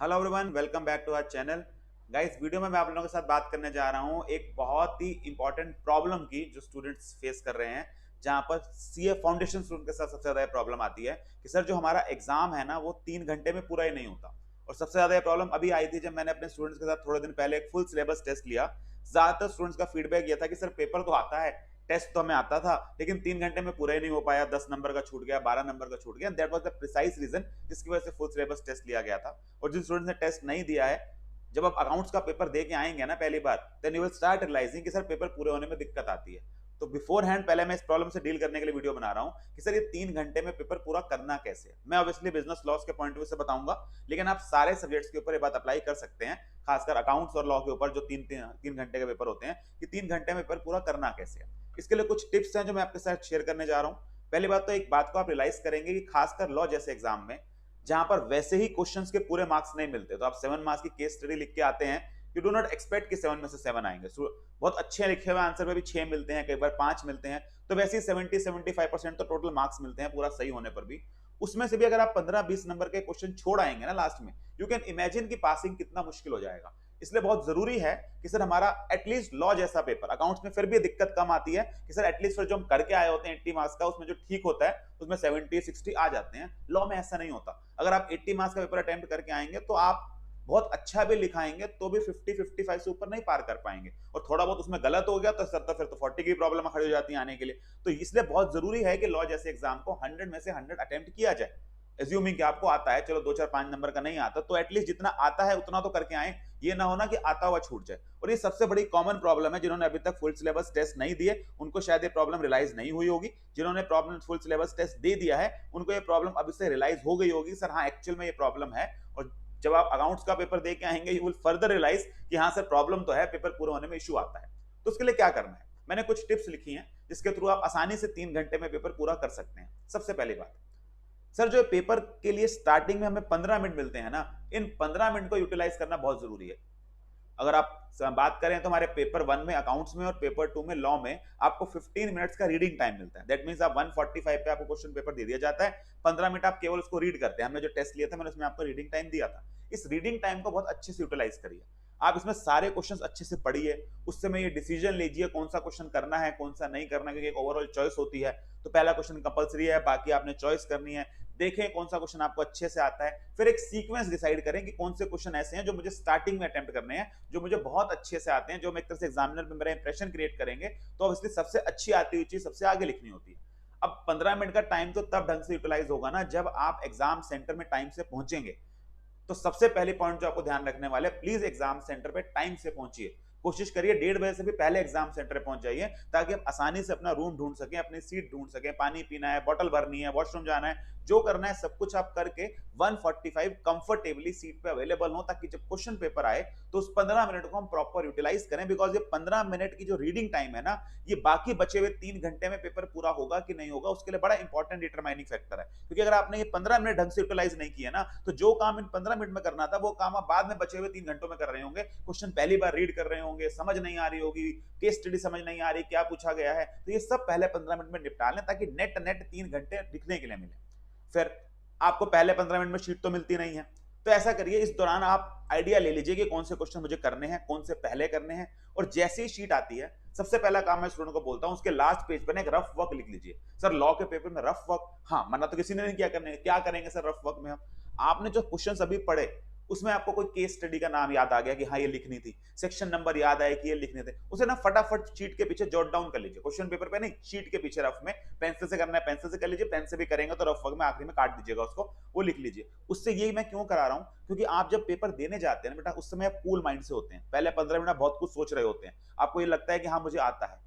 Hello everyone, welcome back to our channel. Guys, video में मैं आप लोगों के साथ बात करने जा रहा हूँ एक बहुत ही इंपॉर्टेंट प्रॉब्लम की जो स्टूडेंट्स फेस कर रहे हैं। जहाँ पर सीए फाउंडेशन स्टूडेंट के साथ सबसे ज़्यादा प्रॉब्लम आती है कि सर जो हमारा एग्जाम है ना वो 3 घंटे में पूरा ही नहीं होता। और सबसे ज़्यादा ये प्रॉब्लम अभी आई थी जब मैंने अपने स्टूडेंट्स के साथ थोड़े दिन पहले एक फुल सिलेबस टेस्ट लिया। ज़्यादातर स्टूडेंट्स का फीडबैक ये था कि सर पेपर तो आता है, टेस्ट तो हमें आता था, लेकिन 3 घंटे में पूरा ही नहीं हो पाया, 10 नंबर का छूट गया, 12 नंबर का छूट गया। That was the precise reason जिसकी वजह से फुल सिलेबस टेस्ट लिया गया था। और जिन स्टूडेंट्स ने टेस्ट नहीं दिया है, जब आप अकाउंट्स का पेपर दे के आएंगे ना पहली बार, then you will start realising कि सर पेपर पूरे होने में दिक्कत आती है। तो बिफोर हैंड पहले मैं इस प्रॉब्लम से डील करने के लिए वीडियो बना रहा हूँ कि सर ये 3 घंटे में पेपर पूरा करना कैसे है। मैं ऑब्वियसली बिजनेस लॉस के पॉइंट ऑफ व्यू से बताऊंगा, लेकिन आप सारे सब्जेक्ट्स के ऊपर ये बात अप्लाई कर सकते हैं, खासकर अकाउंट्स और लॉ के ऊपर जो तीन तीन तीन घंटे के पेपर होते हैं कि 3 घंटे में पेपर पूरा करना कैसे है। इसके लिए कुछ टिप्स हैं जो मैं आपके साथ शेयर करने जा रहा हूँ। पहली बात तो एक बात को आप रियलाइज करेंगे कि खासकर लॉ जैसे एग्जाम में, जहां पर वैसे ही क्वेश्चंस के पूरे मार्क्स नहीं मिलते, तो आप 7 मार्क्स की केस स्टडी लिख के आते हैं, यू डू नॉट एक्सपेक्ट कि 7 में से 7 आएंगे। बहुत अच्छे लिखे हुए आंसर में भी 6 मिलते हैं, कई बार 5 मिलते हैं, तो वैसे ही 70-75% तो टोटल मार्क्स मिलते हैं पूरा सही होने पर भी। उसमें से भी अगर आप 15-20 नंबर के क्वेश्चन छोड़ आएंगे ना लास्ट में, यू कैन इमेजिन कि पासिंग कितना मुश्किल हो जाएगा। इसलिए बहुत जरूरी है कि सर हमारा एटलीस्ट लॉ जैसा पेपर, अकाउंट्स में फिर भी दिक्कत कम आती है कि सर एटलीस्ट फिर जो हम करके आए होते हैं 80 मार्क्स का, उसमें जो ठीक होता है उसमें 70-60 आ जाते हैं। लॉ में ऐसा नहीं होता। अगर आप 80 मार्क्स का पेपर अटेम्प्ट करके आएंगे तो आप बहुत अच्छा भी लिखाएंगे तो भी 50-55 से ऊपर नहीं पार कर पाएंगे, और थोड़ा बहुत उसमें गलत हो गया तो सर तो फिर तो 40 की प्रॉब्लम खड़ी हो जाती है आने के लिए। तो इसलिए बहुत जरूरी है कि लॉ जैसे एग्जाम को 100 में से 100 अटेम्प्ट किया जाए। एज्यूमिंग कि आपको आता है, चलो 2 4 5 नंबर का नहीं आता तो एटलीस्ट जितना आता है उतना तो करके आए। ये ना होना कि आता हुआ छूट जाए। और ये सबसे बड़ी कॉमन प्रॉब्लम है। जिन्होंने अभी तक फुल सिलेबस टेस्ट नहीं दिए उनको शायद ये प्रॉब्लम रियलाइज नहीं हुई होगी। जिन्होंने प्रॉब्लम फुल सिलेबस टेस्ट दे दिया है उनको ये प्रॉब्लम अभी से रियलाइज हो गई होगी, सर हाँ एक्चुअल में ये प्रॉब्लम है। और जब आप अकाउंट्स का पेपर दे के आएंगे यू विल फर्दर रियलाइज कि हाँ सर प्रॉब्लम तो है, पेपर पूरा होने में इशू आता है। तो उसके लिए क्या करना है, मैंने कुछ टिप्स लिखी हैं जिसके थ्रू आप आसानी से 3 घंटे में पेपर पूरा कर सकते हैं। सबसे पहली बात, सर जो पेपर के लिए स्टार्टिंग में हमें 15 मिनट मिलते हैं ना, इन 15 मिनट को यूटिलाइज करना बहुत जरूरी है। अगर आप बात करें तो हमारे पेपर 1 में अकाउंट्स में और पेपर 2 में लॉ में आपको 15 मिनट्स का रीडिंग टाइम मिलता है। दैट मींस आप 145 पे आपको क्वेश्चन पेपर दे दिया जाता है, 15 मिनट आप केवल उसको रीड करते हैं। हमने जो टेस्ट लिया था मैंने उसमें आपको रीडिंग टाइम दिया था। इस रीडिंग टाइम को बहुत अच्छे से यूटिलाइज करिए। आप इसमें सारे क्वेश्चंस अच्छे से पढ़िए, उससे में ये डिसीजन लीजिए कौन सा क्वेश्चन करना है कौन सा नहीं करना, क्योंकि एक ओवरऑल चॉइस होती है। तो पहला क्वेश्चन कंपलसरी है, बाकी आपने चॉइस करनी है। देखें कौन सा क्वेश्चन आपको अच्छे से आता है, फिर एक सीक्वेंस डिसाइड करें कि कौन से क्वेश्चन ऐसे हैं जो मुझे स्टार्टिंग में अटेम्प्ट करने हैं, जो मुझे बहुत अच्छे से आते हैं, जो मैं एक तरह से एग्जामिनर में मेरा इंप्रेशन क्रिएट करेंगे। तो ऑब्वियसली सबसे अच्छी आती हुई चीज सबसे आगे लिखनी होती है। अब 15 मिनट का टाइम तो तब ढंग से यूटिलाइज होगा ना जब आप एग्जाम सेंटर में टाइम से पहुंचेंगे। तो सबसे पहले पॉइंट जो आपको ध्यान रखने वाले, प्लीज एग्जाम सेंटर पे टाइम से पहुंचिए। कोशिश करिए 1:30 बजे से भी पहले एग्जाम सेंटर पे पहुंच जाइए, ताकि आप आसानी से अपना रूम ढूंढ सकें, अपनी सीट ढूंढ सकें, पानी पीना है, बोतल भरनी है, वॉशरूम जाना है, जो करना है सब कुछ आप करके 145 कंफर्टेबली सीट पे अवेलेबल हो, ताकि जब क्वेश्चन पेपर आए तो उस 15 मिनट को हम प्रॉपर यूटिलाइज करें। बिकॉज ये 15 मिनट की जो रीडिंग टाइम है ना, ये बाकी बचे हुए 3 घंटे में पेपर पूरा होगा कि नहीं होगा उसके लिए बड़ा इंपॉर्टेंट डिटरमाइनिंग फैक्टर है। क्योंकि अगर आपने ये 15 मिनट ढंग से यूटिलाइज नहीं किया ना, तो जो काम इन 15 मिनट में करना था वो काम आप बाद में बचे हुए 3 घंटों में कर रहे होंगे। क्वेश्चन पहली बार रीड कर रहे होंगे, समझ नहीं आ रही होगी, केस स्टडी समझ नहीं आ रही, क्या पूछा गया है, तो ये सब पहले 15 मिनट में निपटा लें, ताकि नेट नेट 3 घंटे लिखने के लिए मिले। फिर आपको पहले 15 मिनट में शीट तो मिलती नहीं है, तो ऐसा करिए इस दौरान आप आइडिया ले लीजिए कि कौन से क्वेश्चन मुझे करने हैं, कौन से पहले करने हैं। और जैसे ही शीट आती है, सबसे पहला काम मैं स्टूडेंट को बोलता हूं उसके लास्ट पेज पर एक रफ वर्क लिख लीजिए। सर लॉ के पेपर में रफ वर्क, हाँ मना तो किसी ने नहीं किया करने, क्या करेंगे सर रफ वर्क में हम, आपने जो क्वेश्चन अभी पढ़े उसमें आपको कोई केस स्टडी का नाम याद आ गया कि हाँ ये लिखनी थी, सेक्शन नंबर याद आया कि ये लिखने थे, उसे ना फटाफट शीट के पीछे जॉट डाउन कर लीजिए। क्वेश्चन पेपर पे नहीं, शीट के पीछे रफ में, पेंसिल से करना है पेंसिल से कर लीजिए, पेन से भी करेंगे तो रफ वर्क में आखिरी में काट दीजिएगा उसको, वो लिख लीजिए। उससे ये मैं क्यों करा रहा हूं, क्योंकि आप जब पेपर देने जाते हैं ना बेटा, उस समय आप कूल माइंड से होते हैं, पहले 15 मिनट बहुत कुछ सोच रहे होते हैं, आपको ये लगता है कि हाँ मुझे आता है,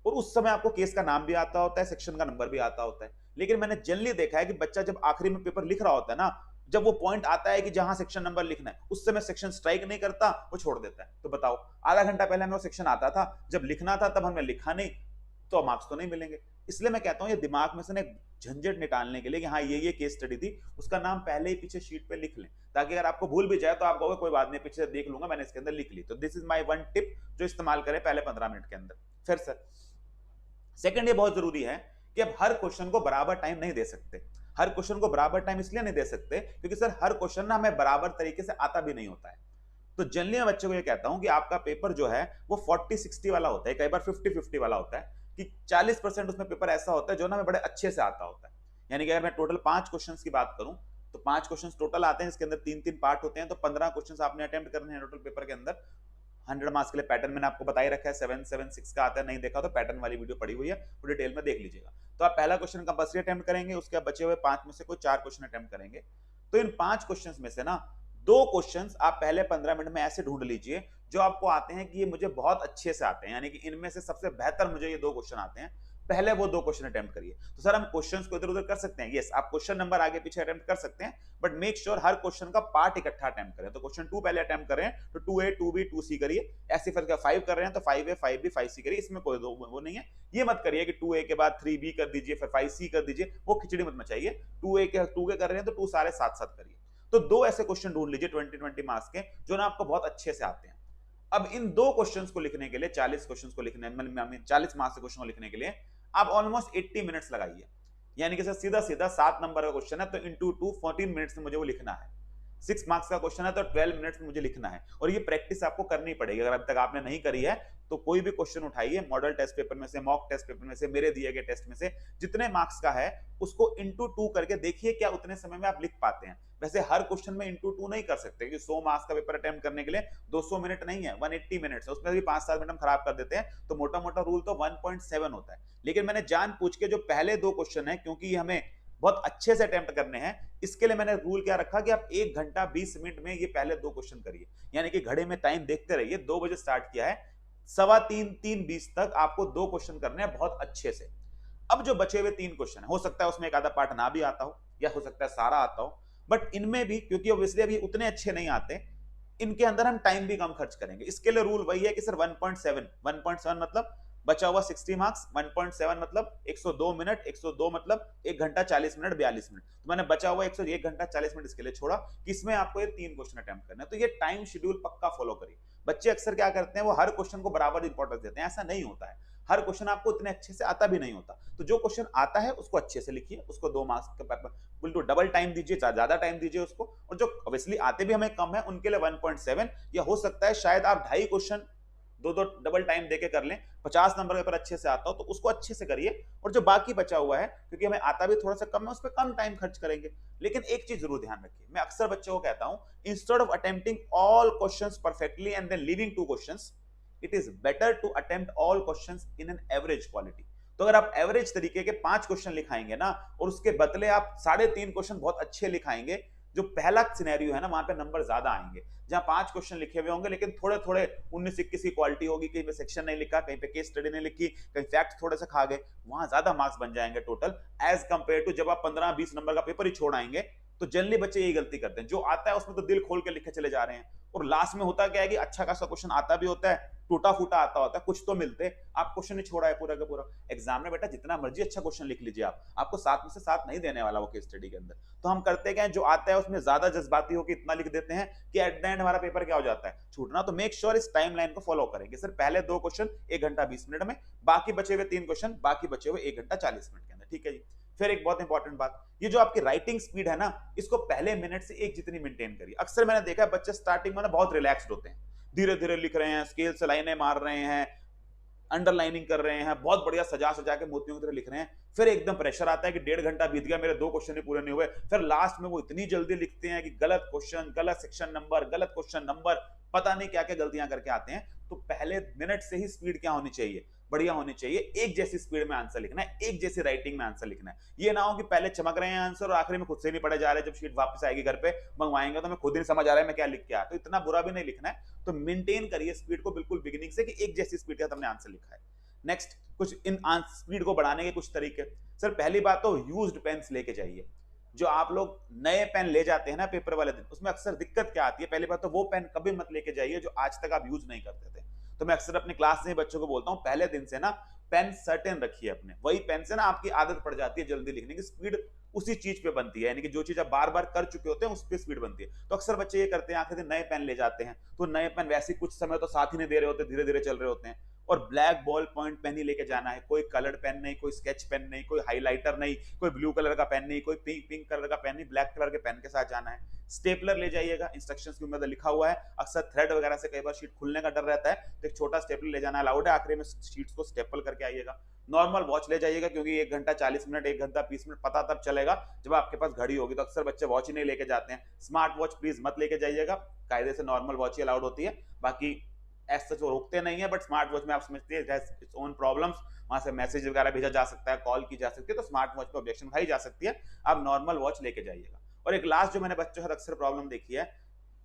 और उस समय आपको केस का नाम भी आता होता है, सेक्शन का नंबर भी आता होता है। लेकिन मैंने जनरली देखा है कि बच्चा जब आखिरी में पेपर लिख रहा होता है ना, जब वो पॉइंट आता है कि जहां सेक्शन नंबर लिखना है, उस समय सेक्शन स्ट्राइक नहीं करता, वो छोड़ देता है। तो बताओ, आधा घंटा पहले हमें वो सेक्शन आता था, जब लिखना था तब हमने लिखा नहीं, तो मार्क्स तो नहीं मिलेंगे। इसलिए मैं कहता हूं ये दिमाग में से एक झंझट निकालने के लिए कि हाँ ये केस स्टडी थी, उसका नाम पहले ही पीछे शीट पे लिख लें, ताकि अगर आपको भूल भी जाए तो आप कहोगे कोई बात नहीं पीछे से देख लूंगा, मैंने इसके अंदर लिख ली। तो this is my one tip जो इस्तेमाल करें पहले 15 मिनट के अंदर। फिर सर सेकंड, ये बहुत जरूरी है कि अब हर क्वेश्चन को बराबर टाइम नहीं दे सकते। हर क्वेश्चन को बराबर टाइम इसलिए नहीं दे सकते क्योंकि सर हर क्वेश्चन ना हमें बराबर तरीके से आता भी नहीं होता है। तो जनरली मैं बच्चों को ये कहता हूं कि आपका पेपर जो है वो 40-60 वाला होता है, कई बार 50-50 वाला होता है कि 40% उसमें पेपर ऐसा होता है जो ना हमें बड़े अच्छे से आता होता है। यानी कि अगर मैं टोटल 5 क्वेश्चंस की बात करूं तो 5 क्वेश्चंस टोटल आते हैं, इसके अंदर 3-3 पार्ट होते हैं, तो 15 क्वेश्चंस आपने अटेम्प्ट करने हैं टोटल पेपर के अंदर। 100 मार्क्स के लिए पैटर्न मैंने आपको बता ही रखा है, 776 का आता है, नहीं देखा तो पैटर्न वाली वीडियो पड़ी हुई है, वो डिटेल में देख लीजिएगा। तो आप पहला क्वेश्चन कंपल्सरी अटेम्प्ट करेंगे, उसके बाद बचे हुए 5 में से कोई 4 क्वेश्चन अटेम्प्ट करेंगे। तो इन 5 क्वेश्चंस में से ना 2 क्वेश्चंस आप पहले 15 मिनट में ऐसे ढूंढ लीजिए जो आपको आते हैं कि ये मुझे बहुत अच्छे से आते हैं, यानी कि इनमें से सबसे बेहतर मुझे ये 2 क्वेश्चन आते हैं, पहले वो 2 क्वेश्चन अटेम्प्ट करिए। तो सर हम क्वेश्चंस को इधर-उधर कर सकते हैं, यस आप क्वेश्चन नंबर आगे पीछे अटेम्प्ट कर सकते हैं, but make sure her question का पार्ट इकट्ठा अटेम्प्ट करें। तो क्वेश्चन 2 पहले अटेम्प्ट कर रहे हैं तो 2A 2B 2C करिए, ऐसे फिर 5 कर रहे हैं तो 5A 5B 5C करिए, इसमें कोई वो नहीं है। ये मत करिए कि 2A के बाद 3B कर दीजिए फिर 5C कर दीजिए, वो खिचड़ी मत मचाइए। 2A के 2 के कर रहे हैं तो 2 सारे साथ-साथ करिए। तो 2 ऐसे क्वेश्चन ढूंढ लीजिए 20-20 मार्क्स के जो ना आपको बहुत अच्छे से आते हैं। अब इन 2 क्वेश्चंस को लिखने के लिए 40 क्वेश्चंस को लिखने मतलब 40 मार्क्स के क्वेश्चन को लिखने के लिए आप ऑलमोस्ट 80 मिनट्स लगाइए। यानी कि सर सीधा-सीधा 7 नंबर का क्वेश्चन है तो इनटू 2 14 मिनट्स में मुझे वो लिखना है। 6 मार्क्स का क्वेश्चन है तो 12 मिनट्स में मुझे लिखना है, और ये प्रैक्टिस आपको करनी पड़ेगी। अगर अब तक आपने नहीं करी है तो कोई भी क्वेश्चन उठाइए मॉडल टेस्ट पेपर में से, मॉक टेस्ट पेपर में से, मेरे दिए गए टेस्ट में से, जितने मार्क्स का है उसको इनटू 2 करके देखिए क्या उतने समय में आप लिख पाते हैं। वैसे हर क्वेश्चन में इनटू 2 नहीं कर सकते क्योंकि 100 मार्क्स का पेपर अटेम्प्ट करने के लिए 200 मिनट नहीं है, 180 मिनट्स है, उसमें भी 5-7 मिनट हम खराब कर देते हैं, तो मोटा-मोटा रूल तो 1.7 होता है। लेकिन मैंने जानबूझ के जो पहले 2 क्वेश्चन है क्योंकि ये हमें बहुत अच्छे से अटेम्प्ट करने हैं, इसके लिए मैंने रूल क्या रखा कि आप 1 घंटा 20 मिनट में ये पहले 2 क्वेश्चन करिए। यानी कि घड़ी में टाइम देखते रहिए, 2 बजे स्टार्ट किया है, 3:15-3:20 तक आपको 2 क्वेश्चन करने हैं बहुत अच्छे से। अब जो बचे हुए 3 क्वेश्चन है, हो सकता है उसमें एक आधा पार्ट ना भी आता हो या हो सकता है सारा आता हो, बट इनमें भी क्योंकि ऑब्वियसली अभी उतने अच्छे नहीं आते, इनके अंदर हम टाइम भी कम खर्च करेंगे। इसके लिए रूल वही है कि सर 1.7 मतलब बचा हुआ 60 मार्क्स, 1.7 मतलब 102 मिनट, 102 मतलब 1 घंटा 40 मिनट 42 मिनट, तो मैंने बचा हुआ 1 घंटा 40 मिनट इसके लिए छोड़ा कि इसमें आपको ये 3 क्वेश्चन अटेम्प्ट करना है। तो ये टाइम शेड्यूल पक्का फॉलो करिए। बच्चे अक्सर क्या करते हैं, वो हर क्वेश्चन को बराबर इंपॉर्टेंस देते हैं, ऐसा नहीं होता है। हर क्वेश्चन आपको इतने अच्छे से आता भी नहीं होता, तो जो क्वेश्चन आता है उसको अच्छे से लिखिए, उसको 2 मार्क्स का पेपर बिल्कुल डबल टाइम दीजिए, ज्यादा टाइम दीजिए उसको, और जो ऑब्वियसली आते भी हमें कम है उनके लिए 1.7, या हो सकता है शायद आप 2.5 क्वेश्चन 2 डबल टाइम देके कर लें, 50 नंबर पेपर अच्छे से आता हो तो उसको अच्छे से करिए, और जो बाकी बचा हुआ है क्योंकि हमें आता भी थोड़ा सा कम है उस पर कम टाइम खर्च करेंगे। लेकिन एक चीज जरूर ध्यान रखिए, मैं अक्सर बच्चों को कहता हूं, instead of attempting all questions perfectly and then leaving 2 questions, it is better to attempt all questions in an average quality. तो अगर आप एवरेज तरीके के 5 क्वेश्चन लिखाएंगे ना, और उसके बदले आप 3.5 क्वेश्चन बहुत अच्छे लिखाएंगे, जो पहला सिनेरियो है ना वहां पे नंबर ज्यादा आएंगे। जहां 5 क्वेश्चन लिखे हुए होंगे लेकिन थोड़े थोड़े 19-21 की क्वालिटी होगी, कहीं पे सेक्शन नहीं लिखा, कहीं पे केस स्टडी नहीं लिखी, कहीं फैक्ट थोड़े से खा गए, वहां ज्यादा मार्क्स बन जाएंगे टोटल, एज कंपेयर टू जब आप 15-20 नंबर का पेपर ही छोड़ आएंगे। तो जनरली बच्चे यही गलती करते हैं, जो आता है उसमें तो दिल खोल के लिखे चले जा रहे हैं, और लास्ट में होता क्या है कि अच्छा खासा क्वेश्चन आता भी होता है, टूटा फूटा आता होता है, कुछ तो मिलते, आप क्वेश्चन नहीं छोड़ा है पूरा का पूरा। एग्जाम में बेटा जितना मर्जी अच्छा क्वेश्चन लिख लीजिए, आपको 7 में से 7 नहीं देने वाला वो केस स्टडी के अंदर। तो हम करते क्या है, जो आता है उसमें ज्यादा जज्बाती होकर इतना लिख देते हैं कि एट द एंड हमारा पेपर क्या हो जाता है, छूटना। तो मेक श्योर इस टाइमलाइन को फॉलो करेंगे, सर पहले 2 क्वेश्चन 1 घंटा 20 मिनट में, बाकी बचे हुए 3 क्वेश्चन बाकी बचे हुए 1 घंटा 40 मिनट के अंदर, ठीक है जी। फिर एक बहुत इंपॉर्टेंट बात, ये जो आपकी राइटिंग स्पीड है ना, इसको पहले मिनट से 1 जितनी मेंटेन करिए। अक्सर मैंने देखा है बच्चे स्टार्टिंग में ना बहुत रिलैक्स्ड होते हैं, धीरे धीरे लिख रहे हैं, स्केल से लाइनें मार रहे हैं, अंडरलाइनिंग कर रहे हैं, बहुत बढ़िया सजा सजा के मोतियों की तरह लिख रहे हैं, फिर एकदम प्रेशर आता है कि 1.5 घंटा बीत गया, मेरे 2 क्वेश्चन ही पूरे नहीं हुए, फिर लास्ट में वो इतनी जल्दी लिखते हैं कि गलत क्वेश्चन, गलत सेक्शन नंबर, गलत क्वेश्चन नंबर, पता नहीं क्या क्या गलतियां करके आते हैं। तो पहले मिनट से ही स्पीड क्या होनी चाहिए, बढ़िया होनी चाहिए, एक जैसी स्पीड में आंसर लिखना है, एक जैसी राइटिंग में आंसर लिखना है। ये ना हो कि पहले चमक रहे हैं आंसर और आखिरी में खुद से नहीं पढ़े जा रहे, जब शीट वापस आएगी घर पे मंगवाएंगे तो मैं खुद ही नहीं समझ आ रहा है मैं क्या लिख के आया। तो इतना बुरा भी नहीं लिखना है, तो मेंटेन करिए स्पीड को बिल्कुल बिगिनिंग से कि एक जैसी स्पीड का तुमने आंसर लिखा है। नेक्स्ट, कुछ इन स्पीड को बढ़ाने के कुछ तरीके। सर पहली बात तो यूज्ड पेन्स लेके जाइए। जो आप लोग नए पेन ले जाते हैं ना पेपर वाले दिन, उसमें अक्सर दिक्कत क्या आती है, पहली बात तो वो पेन कभी मत लेके जाइए जो आज तक आप यूज नहीं करते थे। तो मैं अक्सर अपनी क्लास में बच्चों को बोलता हूँ पहले दिन से ना पेन सर्टेन रखिए अपने, वही पेन से ना आपकी आदत पड़ जाती है जल्दी लिखने की, स्पीड उसी चीज पे बनती है, यानी कि जो चीज आप बार बार कर चुके होते हैं उस पर स्पीड बनती है। तो अक्सर बच्चे ये करते हैं आखिर दिन नए पेन ले जाते हैं, तो नए पेन वैसे कुछ समय तो साथ ही नहीं दे रहे होते, धीरे धीरे चल रहे होते हैं, और ब्लैक बॉल पॉइंट पेन ही लेके जाना है, कोई कलर्ड पेन नहीं, कोई स्केच पेन नहीं, कोई हाइलाइटर नहीं, कोई ब्लू कलर का पेन नहीं, कोई पिंक कलर का पेन नहीं, ब्लैक कलर के पेन के साथ जाना है। स्टेपलर ले जाइएगा, इंस्ट्रक्शंस के अंदर लिखा हुआ है। अक्सर थ्रेड वगैरह से कई बार शीट खुलने का डर रहता है, तो एक छोटा स्टेपलर ले जाना अलाउड है, आखिरी में शीट्स को स्टेपल करके आइएगा। नॉर्मल वॉच ले जाइएगा, क्योंकि 1 घंटा 40 मिनट, 1 घंटा 20 मिनट पता तब चलेगा जब आपके पास घड़ी होगी। तो अक्सर बच्चे वॉच ही नहीं लेके जाते हैं। स्मार्ट वॉच प्लीज मत लेके जाइएगा, कायदे से नॉर्मल वॉच ही अलाउड होती है। बाकी ऐसा वो रोकते नहीं है, बट स्मार्ट वॉच में आप समझते हैं इट्स ओन प्रॉब्लम्स, वहां से मैसेज वगैरह भेजा जा सकता है, कॉल की जा सकती है, तो स्मार्ट वॉच पे ऑब्जेक्शन उठाई जा सकती है। आप नॉर्मल वॉच लेके जाइएगा। और एक लास्ट जो मैंने बच्चों के साथ अक्सर प्रॉब्लम देखी है,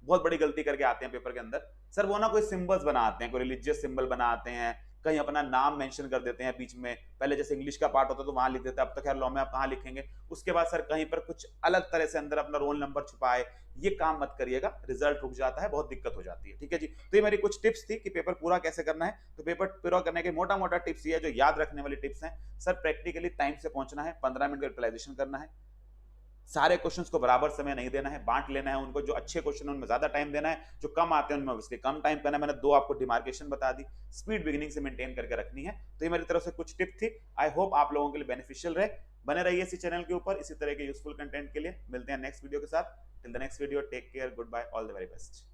बहुत बड़ी गलती करके आते हैं पेपर के अंदर, सर वो ना कोई सिंबल्स बनाते हैं, कोई रिलीजियस सिंबल बनाते हैं, कहीं अपना नाम मेंशन कर देते हैं बीच में। पहले जैसे इंग्लिश का पार्ट होता तो वहां लिख देते हैं, अब तो खैर लॉ में आप कहाँ लिखेंगे। उसके बाद सर कहीं पर कुछ अलग तरह से अंदर अपना रोल नंबर छुपाए, ये काम मत करिएगा, रिजल्ट रुक जाता है, बहुत दिक्कत हो जाती है। ठीक है जी, तो ये मेरी कुछ टिप्स थी कि पेपर पूरा कैसे करना है। तो पेपर पूरा करने के मोटा मोटा टिप्स ये है, जो याद रखने वाली टिप्स हैं। सर प्रैक्टिकली टाइम से पहुंचना है, 15 मिनट का यूटिलाइजेशन करना है, सारे क्वेश्चंस को बराबर समय नहीं देना है, बांट लेना है उनको। जो अच्छे क्वेश्चन है उनमें ज्यादा टाइम देना है, जो कम आते हैं उनमें ऑब्वियसली कम टाइम करना है। मैंने 2 आपको डिमार्केशन बता दी, स्पीड बिगिनिंग से मेंटेन करके रखनी है। तो ये मेरी तरफ से कुछ टिप थी, आई होप आप लोगों के लिए बेनिफिशियल रहे। बने रहिए इसी चैनल के ऊपर इसी तरह के यूजफुल कंटेंट के लिए। मिलते हैं नेक्स्ट वीडियो के साथ। Till the next video, take care, goodbye, all the very best.